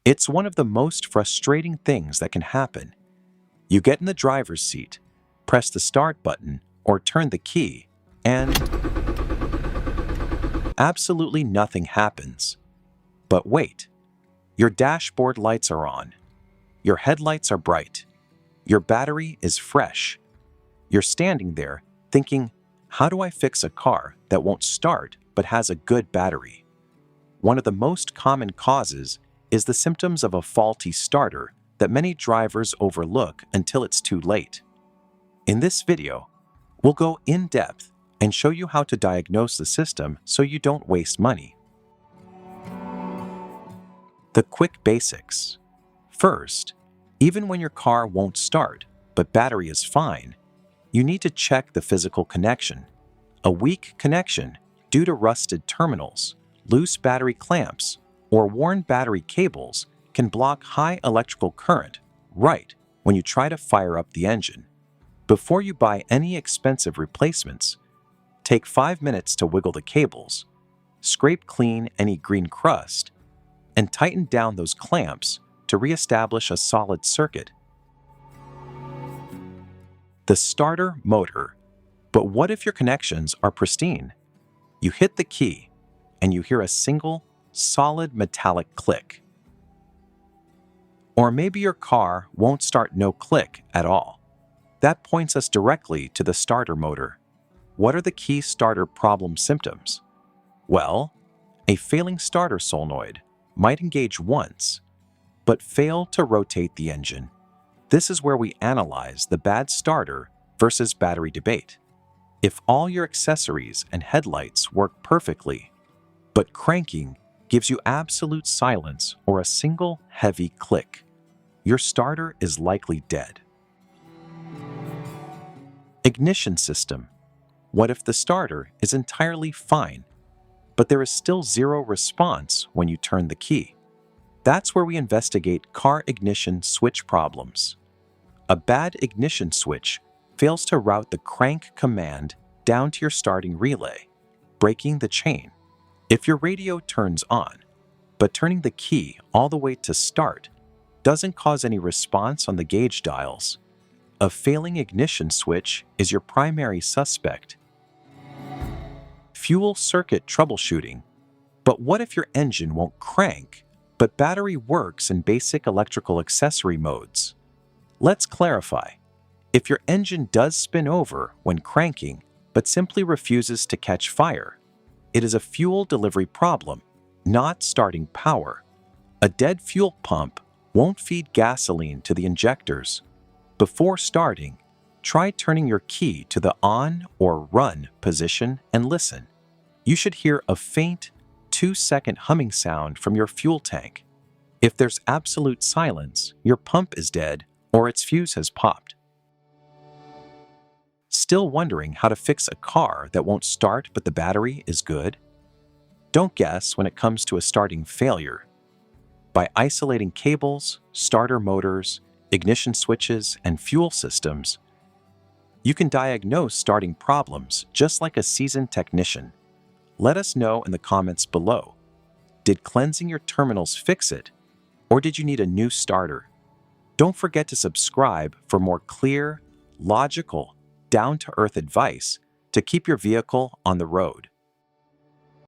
It's one of the most frustrating things that can happen. You get in the driver's seat, press the start button, or turn the key, and absolutely nothing happens. But wait, your dashboard lights are on. Your headlights are bright. Your battery is fresh. You're standing there thinking, how do I fix a car that won't start but has a good battery? One of the most common causes is the symptoms of a faulty starter that many drivers overlook until it's too late. In this video, we'll go in depth and show you how to diagnose the system so you don't waste money. The quick basics. First, even when your car won't start but battery is fine, you need to check the physical connection. A weak connection due to rusted terminals, loose battery clamps, or worn battery cables can block high electrical current right when you try to fire up the engine. Before you buy any expensive replacements, take 5 minutes to wiggle the cables, scrape clean any green crust, and tighten down those clamps to reestablish a solid circuit. The starter motor. But what if your connections are pristine? You hit the key and you hear a single, solid metallic click. Or maybe your car won't start no click at all. That points us directly to the starter motor. What are the key starter problem symptoms? Well, a failing starter solenoid might engage once, but fail to rotate the engine. This is where we analyze the bad starter versus battery debate. If all your accessories and headlights work perfectly, but cranking gives you absolute silence or a single heavy click, your starter is likely dead. Ignition system. What if the starter is entirely fine, but there is still zero response when you turn the key? That's where we investigate car ignition switch problems. A bad ignition switch fails to route the crank command down to your starting relay, breaking the chain. If your radio turns on, but turning the key all the way to start doesn't cause any response on the gauge dials, a failing ignition switch is your primary suspect. Fuel circuit troubleshooting. But what if your engine won't crank, but battery works in basic electrical accessory modes? Let's clarify. If your engine does spin over when cranking, but simply refuses to catch fire, it is a fuel delivery problem, not starting power. A dead fuel pump won't feed gasoline to the injectors. Before starting, try turning your key to the on or run position and listen. You should hear a faint 2-second humming sound from your fuel tank. If there's absolute silence, your pump is dead or its fuse has popped. Still wondering how to fix a car that won't start but the battery is good? Don't guess when it comes to a starting failure. By isolating cables, starter motors, ignition switches, and fuel systems, you can diagnose starting problems just like a seasoned technician. Let us know in the comments below. Did cleansing your terminals fix it, or did you need a new starter? Don't forget to subscribe for more clear, logical, down-to-earth advice to keep your vehicle on the road.